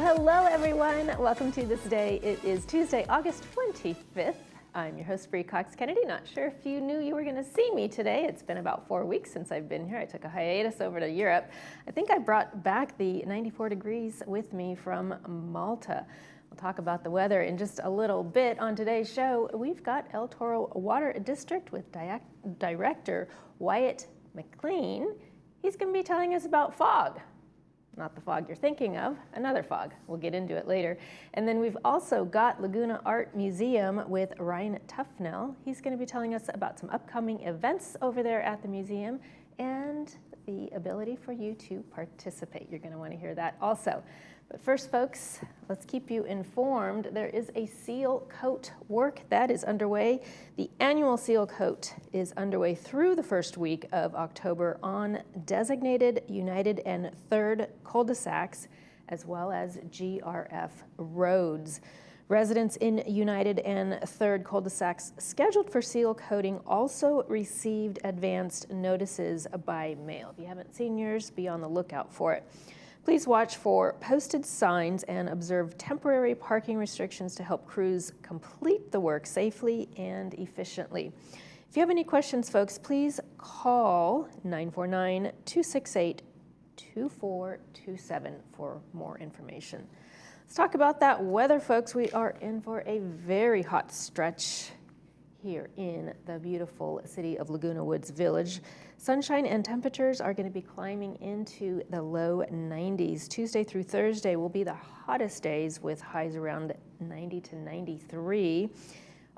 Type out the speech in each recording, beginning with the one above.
hello everyone. Welcome to This Day. It is Tuesday, August 25th. I'm your host, Bree Cox Kennedy. Not sure if you knew you were going to see me today. It's been about 4 weeks since I've been here. I took a hiatus over to Europe. I think I brought back the 94 degrees with me from Malta. We'll talk about the weather in just a little bit. On today's show, we've got El Toro Water District with Director Wyatt McLean. He's going to be telling us about fog. Not the fog you're thinking of, another fog. We'll get into it later. And then we've also got Laguna Art Museum with Ryan Tufnell. He's going to be telling us about some upcoming events over there at the museum and the ability for you to participate. You're going to want to hear that also. But first, folks, let's keep you informed. There is a seal coat work that is underway. The annual seal coat is underway through the first week of October on designated United and Third cul-de-sacs, as well as GRF roads. Residents in United and Third cul-de-sacs scheduled for seal coating also received advanced notices by mail. If you haven't seen yours, be on the lookout for it. Please watch for posted signs and observe temporary parking restrictions to help crews complete the work safely and efficiently. If you have any questions, folks, please call 949-268-2427 for more information. Let's talk about that weather, folks. We are in for a very hot stretch here in the beautiful city of Laguna Woods Village. Sunshine and temperatures are going to be climbing into the low 90s. Tuesday through Thursday will be the hottest days with highs around 90 to 93.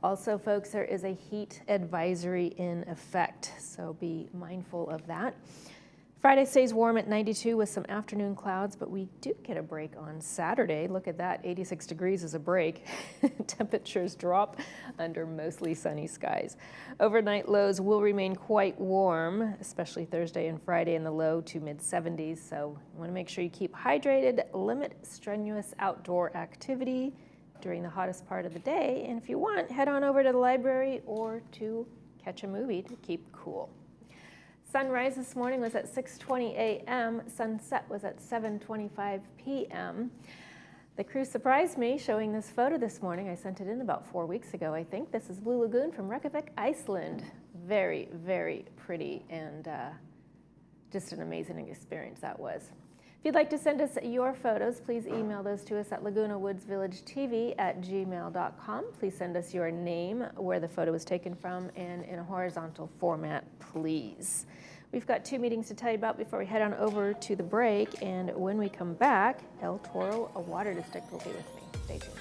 Also, folks, there is a heat advisory in effect, so be mindful of that. Friday stays warm at 92 with some afternoon clouds, but we do get a break on Saturday. Look at that, 86 degrees is a break. Temperatures drop under mostly sunny skies. Overnight lows will remain quite warm, especially Thursday and Friday in the low to mid 70s. So you want to make sure you keep hydrated, limit strenuous outdoor activity during the hottest part of the day. And if you want, head on over to the library or to catch a movie to keep cool. Sunrise this morning was at 6:20 a.m. Sunset was at 7:25 p.m. The crew surprised me showing this photo this morning. I sent it in about 4 weeks ago, I think. This is Blue Lagoon from Reykjavik, Iceland. Very, very pretty and just an amazing experience that was. If you'd like to send us your photos, please email those to us at lagunawoodsvillagetv@gmail.com. Please send us your name, where the photo was taken from, and in a horizontal format, please. We've got 2 meetings to tell you about before we head on over to the break, and when we come back, El Toro, a water district, will be with me. Stay tuned.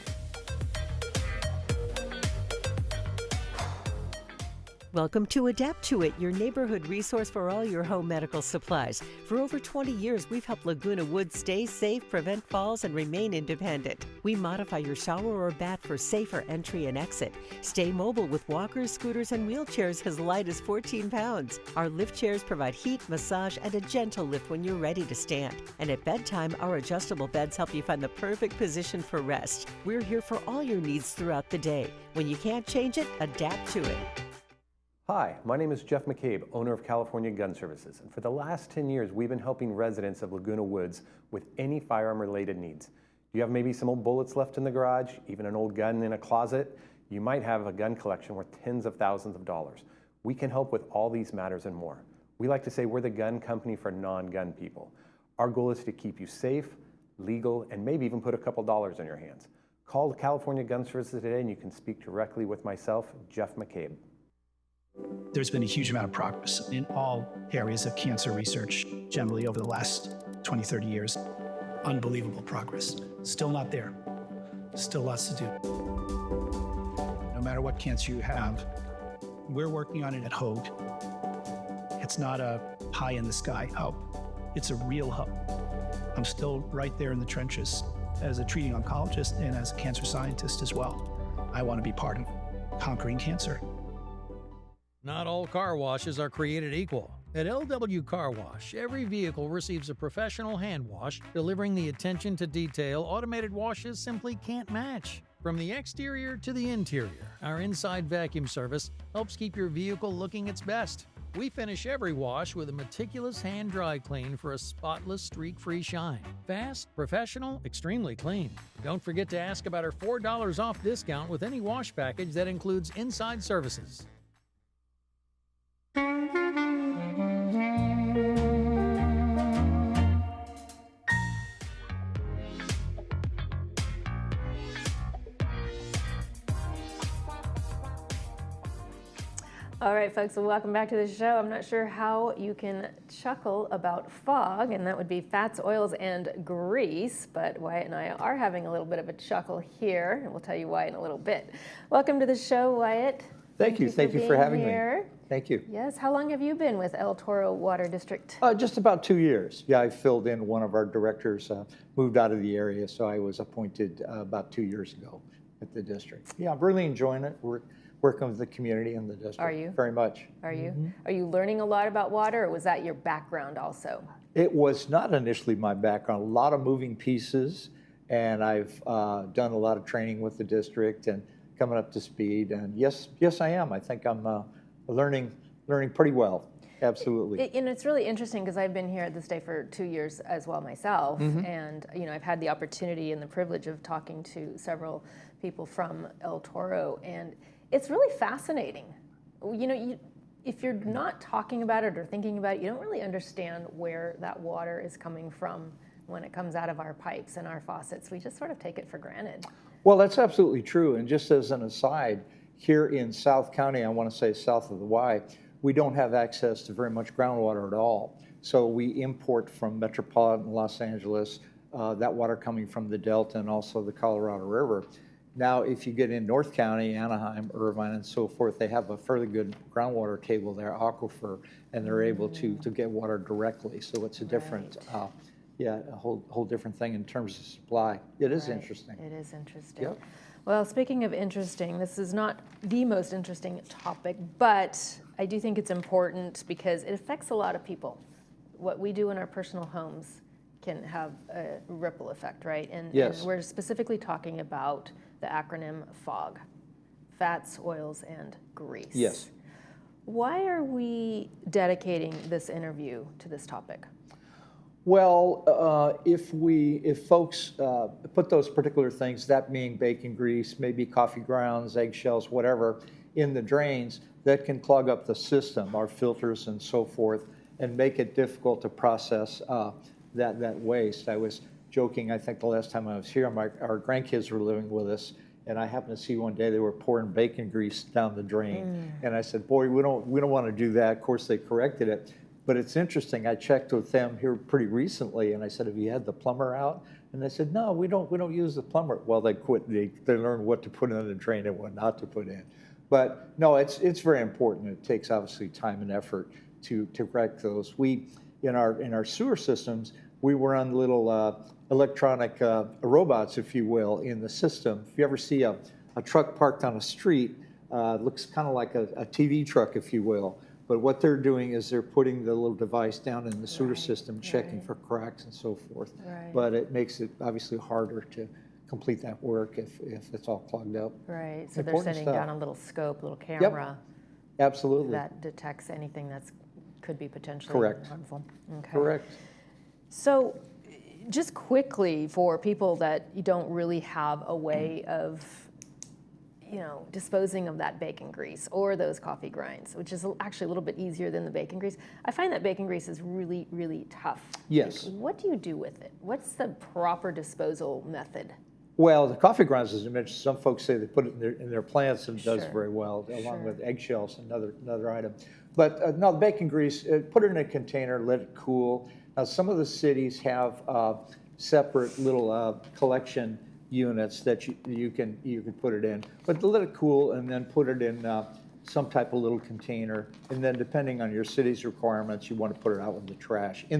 Welcome to Adapt to It, your neighborhood resource for all your home medical supplies. For over 20 years, we've helped Laguna Woods stay safe, prevent falls, and remain independent. We modify your shower or bath for safer entry and exit. Stay mobile with walkers, scooters, and wheelchairs as light as 14 pounds. Our lift chairs provide heat, massage, and a gentle lift when you're ready to stand. And at bedtime, our adjustable beds help you find the perfect position for rest. We're here for all your needs throughout the day. When you can't change it, adapt to it. Hi, my name is Jeff McCabe, owner of California Gun Services, and for the last 10 years, we've been helping residents of Laguna Woods with any firearm-related needs. Do you have maybe some old bullets left in the garage, even an old gun in a closet? You might have a gun collection worth tens of thousands of dollars. We can help with all these matters and more. We like to say we're the gun company for non-gun people. Our goal is to keep you safe, legal, and maybe even put a couple dollars in your hands. Call California Gun Services today and you can speak directly with myself, Jeff McCabe. There's been a huge amount of progress in all areas of cancer research, generally over the last 20, 30 years. Unbelievable progress. Still not there. Still lots to do. No matter what cancer you have, we're working on it at Hoag. It's not a pie in the sky hope. It's a real hope. I'm still right there in the trenches as a treating oncologist and as a cancer scientist as well. I want to be part of conquering cancer. Not all car washes are created equal. At LW Car Wash, every vehicle receives a professional hand wash, delivering the attention to detail automated washes simply can't match. From the exterior to the interior, our inside vacuum service helps keep your vehicle looking its best. We finish every wash with a meticulous hand dry clean for a spotless, streak-free shine. Fast, professional, extremely clean. Don't forget to ask about our $4 off discount with any wash package that includes inside services. All right, folks, well, welcome back to the show. I'm not sure how you can chuckle about fog, and that would be fats, oils, and grease, but Wyatt and I are having a little bit of a chuckle here, and we'll tell you why in a little bit. Welcome to the show, Wyatt. Thank you for having here. me. Thank you. Yes, how long have you been with El Toro Water District? Just about 2 years. Yeah, I filled in. One of our directors moved out of the area, so I was appointed about 2 years ago at the district. Yeah, I'm really enjoying it. We're working with the community in the district. Are you? Very much. Are you? Are you learning a lot about water, or was that your background also? It was not initially my background. A lot of moving pieces, and I've done a lot of training with the district and coming up to speed. And yes, I am. I think I'm learning pretty well. Absolutely. And it's really interesting because I've been here at ThisDay for 2 years as well myself, and I've had the opportunity and the privilege of talking to several people from El Toro, and it's really fascinating. If you're not talking about it or thinking about it, you don't really understand where that water is coming from when it comes out of our pipes and our faucets. We just sort of take it for granted. Well, that's absolutely true. And just as an aside, here in South County, I want to say south of the Y, we don't have access to very much groundwater at all. So we import from metropolitan Los Angeles, that water coming from the Delta and also the Colorado River. Now, if you get in North County, Anaheim, Irvine, and so forth, they have a fairly good groundwater table there, aquifer, and they're able to get water directly. So it's a different, a whole different thing in terms of supply. It is interesting. It is interesting. Yep. Well, speaking of interesting, this is not the most interesting topic, but I do think it's important because it affects a lot of people. What we do in our personal homes can have a ripple effect, right? And we're specifically talking about the acronym FOG, fats, oils, and grease. Yes. Why are we dedicating this interview to this topic? Well, if folks put those particular things, that being bacon grease, maybe coffee grounds, eggshells, whatever, in the drains, that can clog up the system, our filters and so forth, and make it difficult to process that waste. I was joking, I think the last time I was here, our grandkids were living with us, and I happened to see one day they were pouring bacon grease down the drain. And I said, boy, we don't want to do that. Of course, they corrected it. But it's interesting, I checked with them here pretty recently, and I said, have you had the plumber out? And they said, no, we don't use the plumber. Well, they quit. They learned what to put in the drain and what not to put in. But no, it's very important. It takes obviously time and effort to correct those. We, in our sewer systems, we run little electronic robots, if you will, in the system. If you ever see a truck parked on a street, it looks kind of like a TV truck, if you will. But what they're doing is they're putting the little device down in the sewer system, checking for cracks and so forth. But it makes it obviously harder to complete that work if it's all clogged up. Right, so they're Important sending stuff. down a little scope, little camera Absolutely. that detects anything that's could be potentially Correct. harmful. Okay. Correct. So just quickly for people that don't really have a way of disposing of that bacon grease or those coffee grinds, which is actually a little bit easier than the bacon grease. I find that bacon grease is really, really tough. Yes. What do you do with it? What's the proper disposal method? Well, the coffee grounds, as you mentioned, some folks say they put it in their plants and it does very well, along with eggshells, another item. But no, the bacon grease, put it in a container, let it cool. Now, some of the cities have separate little collection units that you can put it in, but let it cool and then put it in some type of little container, and then depending on your city's requirements, you want to put it out in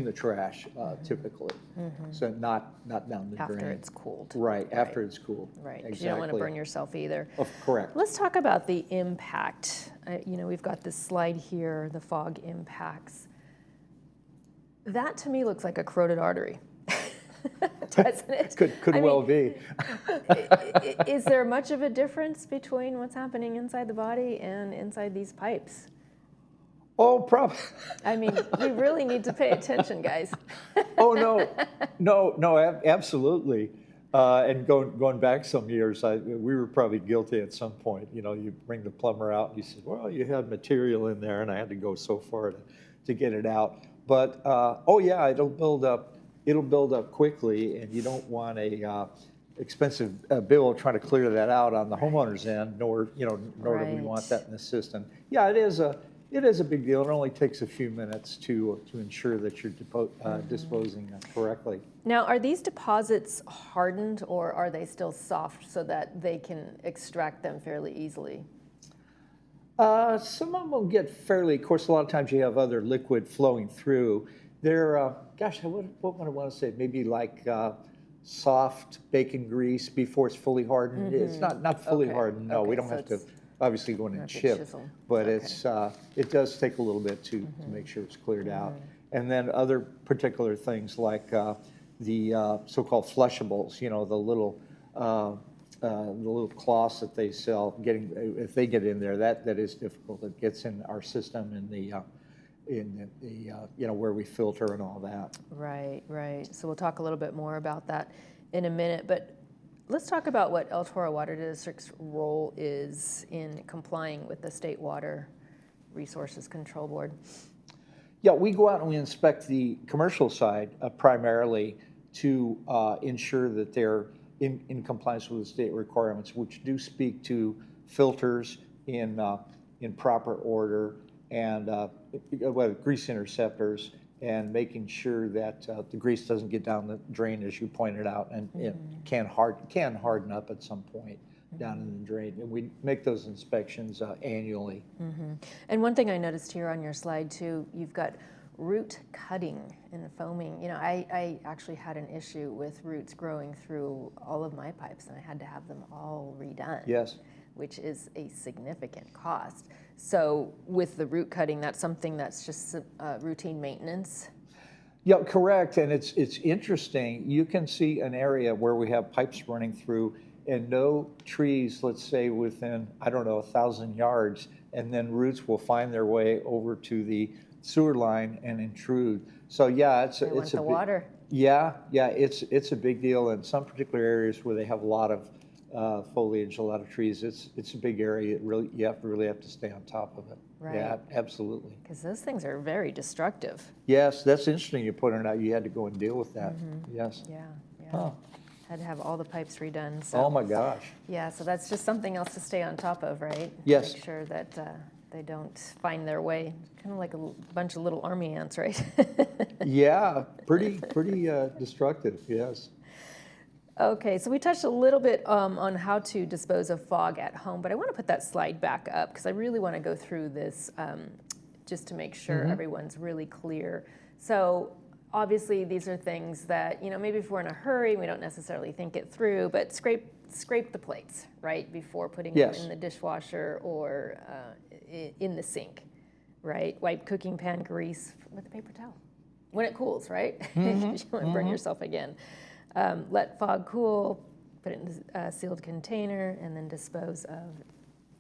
the trash, typically. So not down the drain. After it's cooled. Right, after it's cooled. Right, because exactly. you don't want to burn yourself either. Correct. Let's talk about the impact. We've got this slide here, the fog impacts. That to me looks like a carotid artery. Doesn't it? Could well be. Is there much of a difference between what's happening inside the body and inside these pipes? Oh, probably. I mean, we really need to pay attention, guys. Oh, no, absolutely. And going back some years, we were probably guilty at some point. You know, you bring the plumber out and he says, well, you had material in there, and I had to go so far to get it out. But, oh yeah, it'll build up quickly, and you don't want a expensive bill trying to clear that out on the homeowner's end, nor do we want that in the system. Yeah, it is a big deal. It only takes a few minutes to ensure that you're disposing correctly. Now, are these deposits hardened, or are they still soft so that they can extract them fairly easily? Some of them will get fairly, of course, a lot of times you have other liquid flowing through. They're, gosh, what would I want to say? Maybe like soft bacon grease before it's fully hardened. It's not fully hardened. No, we don't so have to obviously go in and chip, chisel. but it does take a little bit to make sure it's cleared out. And then other particular things like the so-called flushables, you know, the little cloths that they sell. If they get in there, that is difficult. It gets in our system in the where we filter and all that. Right. So we'll talk a little bit more about that in a minute, but let's talk about what El Toro Water District's role is in complying with the State Water Resources Control Board. Yeah, we go out and we inspect the commercial side primarily to ensure that they're in compliance with the state requirements, which do speak to filters in proper order, and grease interceptors, and making sure that the grease doesn't get down the drain, as you pointed out, and it can harden up at some point down in the drain. And we make those inspections annually. And one thing I noticed here on your slide too, you've got root cutting and foaming. You know, I actually had an issue with roots growing through all of my pipes, and I had to have them all redone. Yes. Which is a significant cost. So with the root cutting, that's something that's just routine maintenance? Yeah, correct. And it's interesting. You can see an area where we have pipes running through and no trees, let's say within, 1,000 yards, and then roots will find their way over to the sewer line and intrude. So yeah, it's a water. Yeah, it's a big deal in some particular areas where they have a lot of foliage, a lot of trees. It's a big area. You really have to stay on top of it. Right. Yeah, absolutely. Because those things are very destructive. Yes, that's interesting. You put it out. You had to go and deal with that. Yes. Yeah. Huh. Had to have all the pipes redone. So. Oh my gosh. Yeah, so that's just something else to stay on top of, right? Yes. Make sure that they don't find their way. Kind of like a bunch of little army ants, right? Yeah, pretty destructive. Yes. Okay, so we touched a little bit on how to dispose of fog at home, but I want to put that slide back up because I really want to go through this just to make sure everyone's really clear. So obviously these are things that, maybe if we're in a hurry, we don't necessarily think it through, but scrape the plates, right, before putting them in the dishwasher or in the sink, right? Wipe cooking pan grease with a paper towel when it cools, right? You don't want to burn yourself again. Let fog cool, put it in a sealed container, and then dispose of,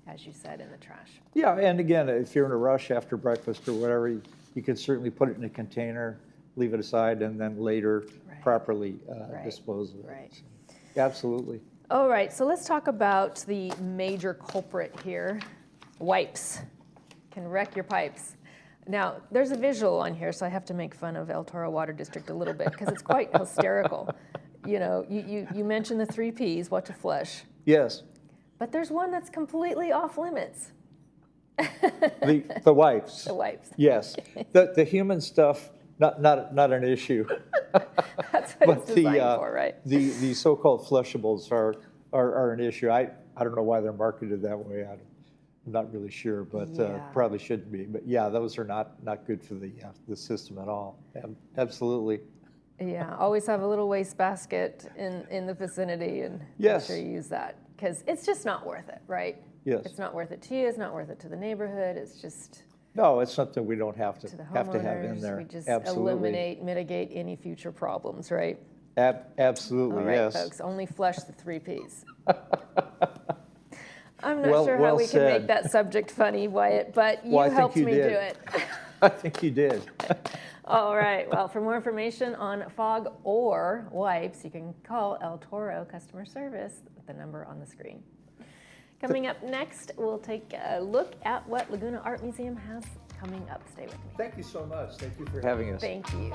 as you said, in the trash. Yeah, and again, if you're in a rush after breakfast or whatever, you can certainly put it in a container, leave it aside, and then later properly dispose of it. Right. So, absolutely. All right, so let's talk about the major culprit here. Wipes can wreck your pipes. Now, there's a visual on here, so I have to make fun of El Toro Water District a little bit because it's quite hysterical. You mentioned the 3 Ps, what to flush. Yes. But there's one that's completely off limits. The wipes. The wipes. Yes. The human stuff, not an issue. That's what it's designed for, right? The so-called flushables are an issue. I don't know why they're marketed that way. I'm not really sure, but probably shouldn't be. But yeah, those are not good for the system at all. Absolutely. Yeah, always have a little wastebasket in the vicinity and make sure you use that because it's just not worth it, right? Yes. It's not worth it to you. It's not worth it to the neighborhood. It's just no. It's something we don't have to the have in there. We just absolutely mitigate any future problems, right? Absolutely. All right, yes. folks. Only flush the 3 Ps. I'm not sure how well we can said. make that subject funny, Wyatt, but you Well, I think helped you me do did. it. I think you did. All right. Well, for more information on fog or wipes, you can call El Toro customer service with the number on the screen. Coming up next, we'll take a look at what Laguna Art Museum has coming up. Stay with me. Thank you so much. Thank you for having us. Thank you.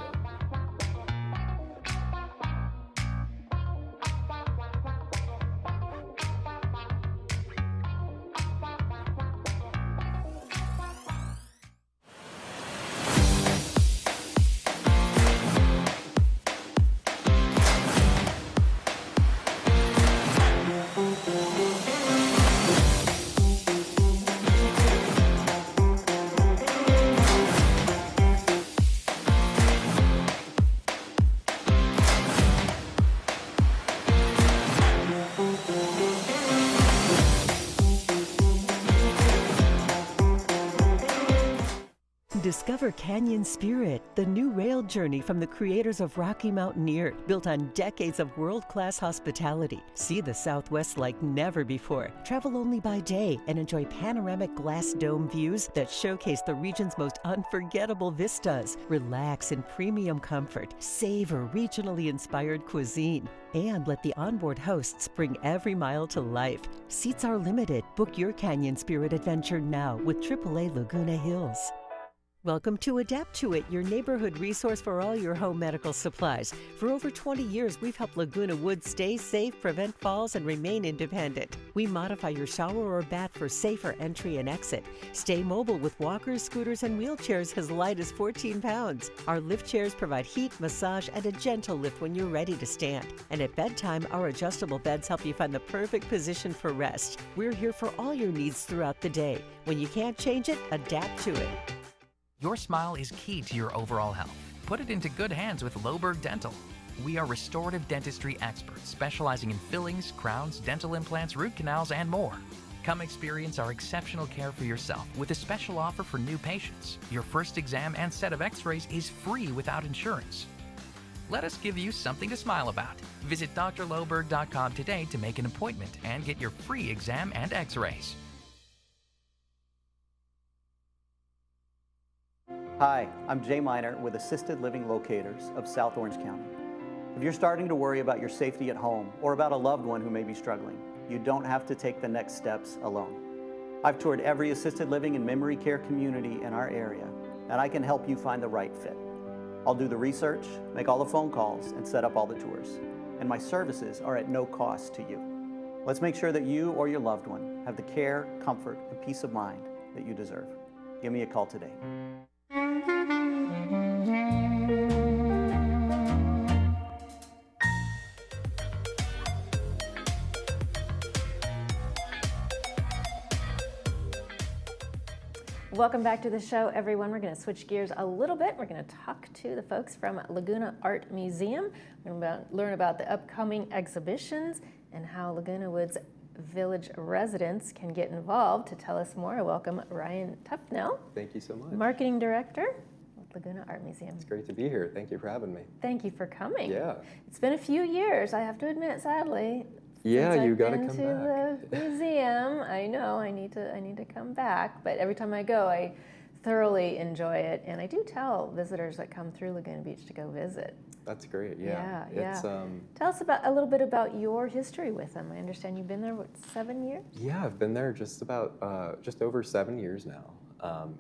Discover Canyon Spirit, the new rail journey from the creators of Rocky Mountaineer, built on decades of world-class hospitality. See the Southwest like never before. Travel only by day and enjoy panoramic glass dome views that showcase the region's most unforgettable vistas. Relax in premium comfort. Savor regionally inspired cuisine. And let the onboard hosts bring every mile to life. Seats are limited. Book your Canyon Spirit adventure now with AAA Laguna Hills. Welcome to Adapt to It, your neighborhood resource for all your home medical supplies. For over 20 years, we've helped Laguna Woods stay safe, prevent falls, and remain independent. We modify your shower or bath for safer entry and exit. Stay mobile with walkers, scooters, and wheelchairs as light as 14 pounds. Our lift chairs provide heat, massage, and a gentle lift when you're ready to stand. And at bedtime, our adjustable beds help you find the perfect position for rest. We're here for all your needs throughout the day. When you can't change it, adapt to it. Your smile is key to your overall health. Put it into good hands with Loberg Dental. We are restorative dentistry experts specializing in fillings, crowns, dental implants, root canals, and more. Come experience our exceptional care for yourself with a special offer for new patients. Your first exam and set of x-rays is free without insurance. Let us give you something to smile about. Visit drloberg.com today to make an appointment and get your free exam and x-rays. Hi, I'm Jay Miner with Assisted Living Locators of South Orange County. If you're starting to worry about your safety at home or about a loved one who may be struggling, you don't have to take the next steps alone. I've toured every assisted living and memory care community in our area, and I can help you find the right fit. I'll do the research, make all the phone calls, and set up all the tours. And my services are at no cost to you. Let's make sure that you or your loved one have the care, comfort, and peace of mind that you deserve. Give me a call today. Welcome back to the show, everyone. We're going to switch gears a little bit. We're going to talk to the folks from Laguna Art Museum. We're going to learn about the upcoming exhibitions and how Laguna Woods Village residents can get involved. To tell us more, I welcome Ryan Tufnell. Thank you so much. Marketing Director with Laguna Art Museum. It's great to be here. Thank you for having me. Thank you for coming. Yeah. It's been a few years, I have to admit, sadly. Yeah, since you I've got to been come to back. the museum. I know I need to come back, but every time I go, I thoroughly enjoy it, and I do tell visitors that come through Laguna Beach to go visit. That's great. Yeah. Yeah. It's Tell us a little bit about your history with them. I understand you've been there, what, 7 years? yeah, I've been there just over 7 years now.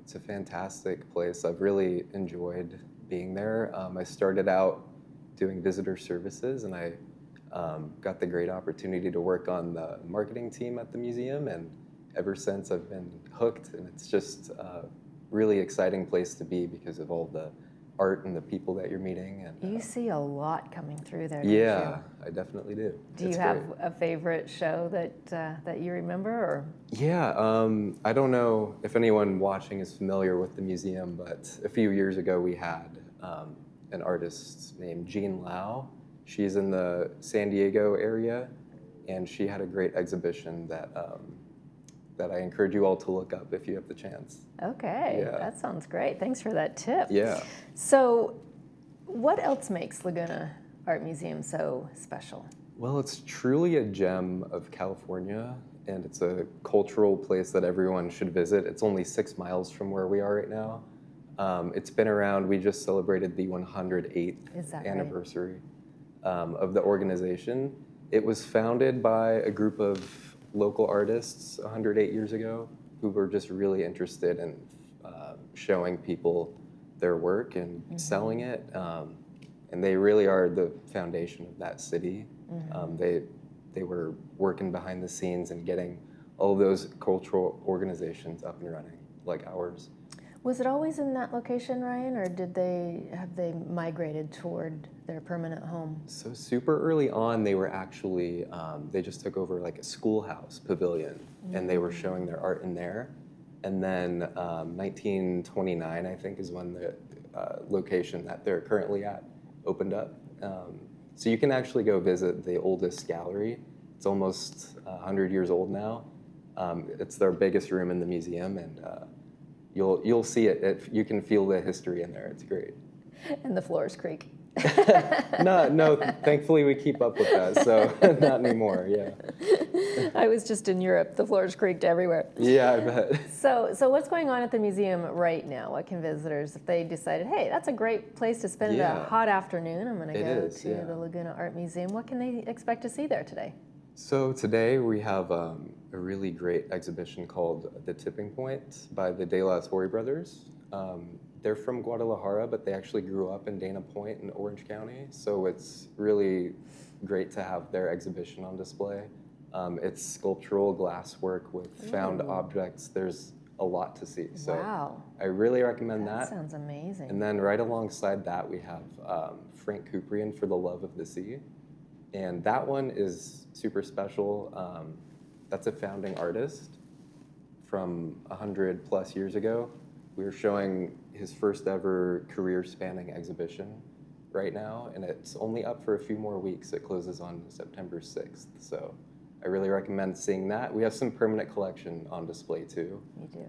It's a fantastic place. I've really enjoyed being there. I started out doing visitor services, and I got the great opportunity to work on the marketing team at the museum, and ever since I've been hooked, and it's just a really exciting place to be because of all the art and the people that you're meeting. And You see a lot coming through there, don't yeah, you? I definitely do. Do you It's have great. a favorite show that you remember? Or Yeah, I don't know if anyone watching is familiar with the museum, but a few years ago we had an artist named Jean Lau. She's in the San Diego area, and she had a great exhibition that I encourage you all to look up if you have the chance. Okay, Yeah. that sounds great. Thanks for that tip. Yeah. So, what else makes Laguna Art Museum so special? Well, it's truly a gem of California. and it's a cultural place that everyone should visit. It's only 6 miles from where we are right now. It's been around, we just celebrated the 108th Is that right? anniversary of the organization. It was founded by a group of local artists 108 years ago who were just really interested in showing people their work and selling it. And they really are the foundation of that city. They were working behind the scenes and getting all of those cultural organizations up and running, like ours. Was it always in that location, Ryan, or have they migrated toward their permanent home? So super early on, they were actually, they just took over like a schoolhouse pavilion, and they were showing their art in there. And then 1929, I think, is when the location that they're currently at opened up. So you can actually go visit the oldest gallery. It's almost 100 years old now. It's their biggest room in the museum, and you'll see it. You can feel the history in there. It's great. And the floors creak. No, thankfully we keep up with that, so not anymore, yeah. I was just in Europe. The floors creaked everywhere. Yeah, I bet. So what's going on at the museum right now? What can visitors, if they decided, hey, that's a great place to spend a hot afternoon, I'm going to go to the Laguna Art Museum, what can they expect to see there today? So today we have a really great exhibition called The Tipping Point by the De La Torre brothers. They're from Guadalajara, but they actually grew up in Dana Point in Orange County, so it's really great to have their exhibition on display. It's sculptural glasswork with found objects. There's a lot to see, so I really recommend that. That sounds amazing. And then right alongside that, we have Frank Kuprian for The Love of the Sea, and that one is super special. That's a founding artist from 100 plus years ago. We were showing his first ever career-spanning exhibition right now, and it's only up for a few more weeks. It closes on September 6th, so I really recommend seeing that. We have some permanent collection on display too. You do.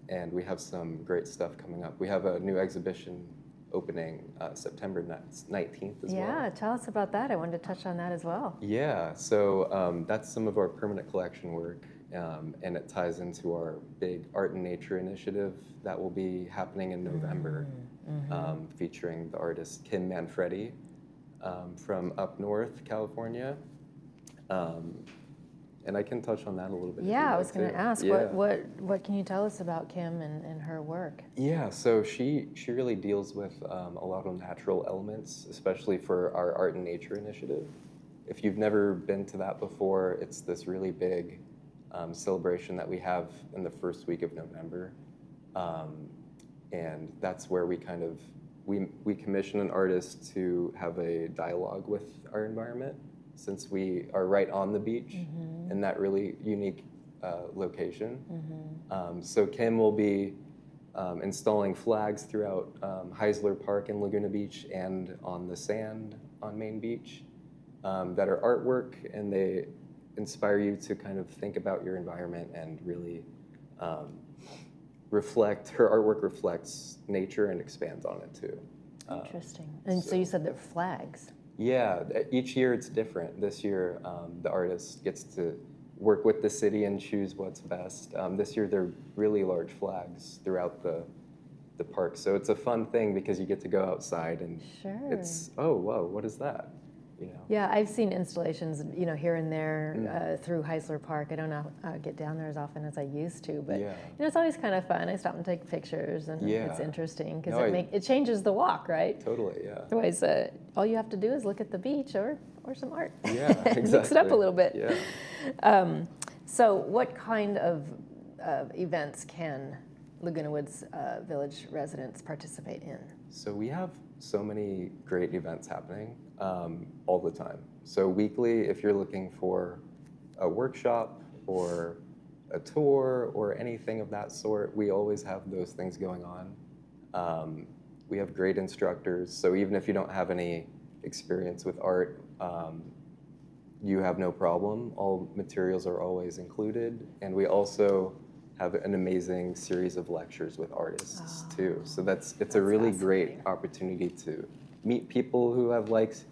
And we have some great stuff coming up. We have a new exhibition opening September 19th as well. Yeah, tell us about that. I wanted to touch on that as well. Yeah, so that's some of our permanent collection work. And it ties into our big Art and Nature initiative that will be happening in November, featuring the artist Kim Manfredi from up north, California. And I can touch on that a little bit. Yeah, I was going to ask, what can you tell us about Kim and her work? Yeah, so she really deals with a lot of natural elements, especially for our Art and Nature initiative. If you've never been to that before, it's this really big celebration that we have in the first week of November, and that's where we kind of we commission an artist to have a dialogue with our environment, since we are right on the beach in that really unique location. So Kim will be installing flags throughout Heisler Park in Laguna Beach and on the sand on Main Beach that are artwork, and they inspire you to kind of think about your environment and really reflect. Her artwork reflects nature and expands on it too. Interesting. And so you said they're flags. Yeah, each year it's different. This year the artist gets to work with the city and choose what's best. This year they're really large flags throughout the park. So it's a fun thing because you get to go outside and it's, oh, whoa, what is that? You know? Yeah, I've seen installations, here and there through Heisler Park. I don't know get down there as often as I used to, but it's always kind of fun. I stop and take pictures, and it's interesting because it changes the walk, right? Totally, yeah. Otherwise, all you have to do is look at the beach or some art. Yeah, exactly. Mix it up a little bit. Yeah. So, what kind of events can Laguna Woods Village residents participate in? So we have so many great events happening all the time. So weekly, if you're looking for a workshop or a tour or anything of that sort, we always have those things going on. We have great instructors, so even if you don't have any experience with art, you have no problem. All materials are always included, and we also have an amazing series of lectures with artists too. So it's a really great opportunity to meet people who have likes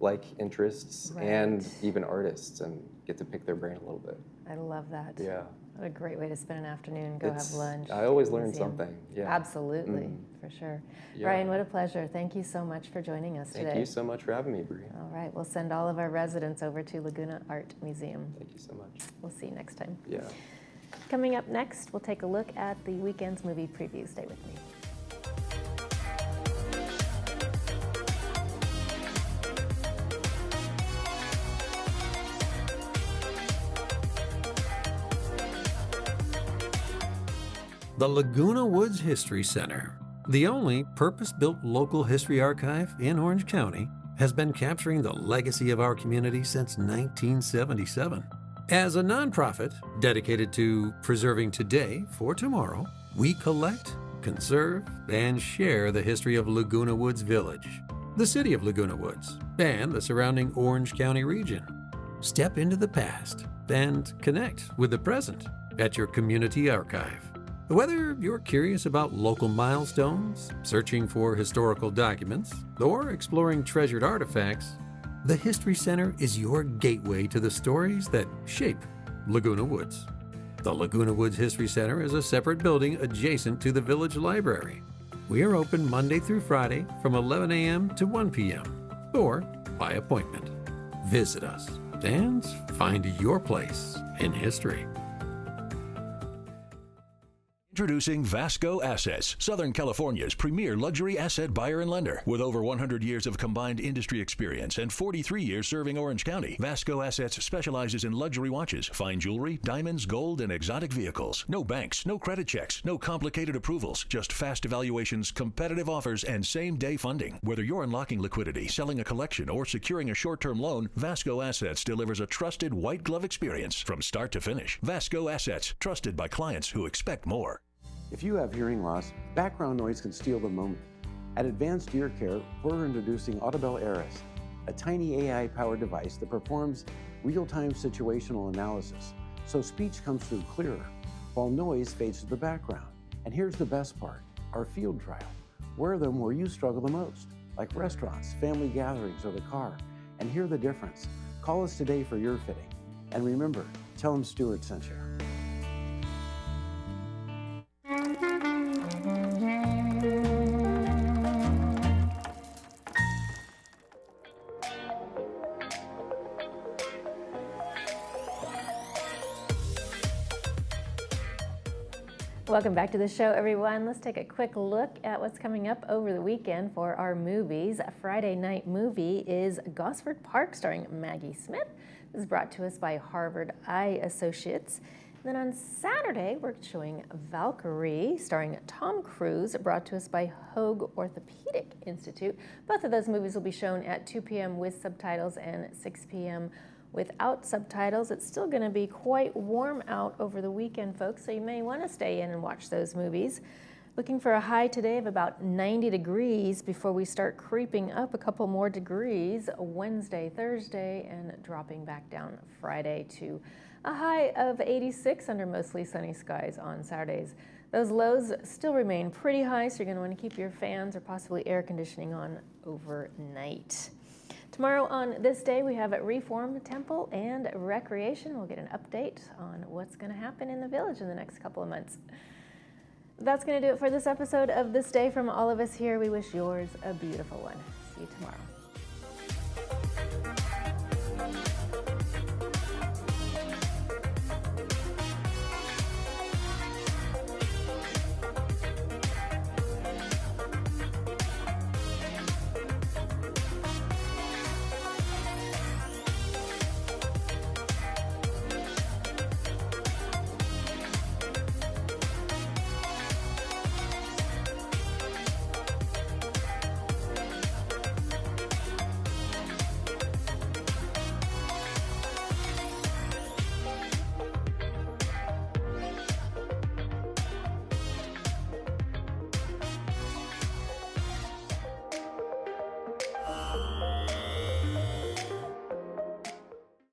like interests Right. and even artists and get to pick their brain a little bit. I love that. Yeah. What a great way to spend an afternoon, go have lunch. I always at the learn museum. something. Yeah. Absolutely, for sure. Yeah. Brian, what a pleasure. Thank you so much for joining us today. Thank you so much for having me, Bree. All right, we'll send all of our residents over to Laguna Art Museum. Thank you so much. We'll see you next time. Yeah. Coming up next, we'll take a look at the weekend's movie preview. Stay with me. The Laguna Woods History Center, the only purpose-built local history archive in Orange County, has been capturing the legacy of our community since 1977. As a nonprofit dedicated to preserving today for tomorrow, we collect, conserve, and share the history of Laguna Woods Village, the city of Laguna Woods, and the surrounding Orange County region. Step into the past and connect with the present at your community archive. Whether you're curious about local milestones, searching for historical documents, or exploring treasured artifacts, the History Center is your gateway to the stories that shape Laguna Woods. The Laguna Woods History Center is a separate building adjacent to the Village Library. We are open Monday through Friday from 11 a.m. to 1 p.m. or by appointment. Visit us and find your place in history. Introducing Vasco Assets, Southern California's premier luxury asset buyer and lender. With over 100 years of combined industry experience and 43 years serving Orange County, Vasco Assets specializes in luxury watches, fine jewelry, diamonds, gold, and exotic vehicles. No banks, no credit checks, no complicated approvals, just fast evaluations, competitive offers, and same-day funding. Whether you're unlocking liquidity, selling a collection, or securing a short-term loan, Vasco Assets delivers a trusted white glove experience from start to finish. Vasco Assets, trusted by clients who expect more. If you have hearing loss, background noise can steal the moment. At Advanced Ear Care, we're introducing Audibel Aris, a tiny AI-powered device that performs real-time situational analysis, so speech comes through clearer, while noise fades to the background. And here's the best part, our field trial. Wear them where you struggle the most, like restaurants, family gatherings, or the car, and hear the difference. Call us today for your fitting. And remember, tell them Stuart sent you. Welcome back to the show, everyone. Let's take a quick look at what's coming up over the weekend for our movies. A Friday night movie is Gosford Park, starring Maggie Smith. This is brought to us by Harvard Eye Associates. And then on Saturday, we're showing Valkyrie, starring Tom Cruise, brought to us by Hoag Orthopedic Institute. Both of those movies will be shown at 2 p.m. with subtitles and 6 p.m. without subtitles. It's still going to be quite warm out over the weekend, folks, so you may want to stay in and watch those movies. Looking for a high today of about 90 degrees before we start creeping up a couple more degrees Wednesday, Thursday, and dropping back down Friday to a high of 86 under mostly sunny skies on Saturdays. Those lows still remain pretty high, so you're going to want to keep your fans or possibly air conditioning on overnight. Tomorrow on This Day, we have Reform Temple and Recreation. We'll get an update on what's going to happen in the village in the next couple of months. That's going to do it for this episode of This Day. From all of us here, we wish yours a beautiful one. See you tomorrow.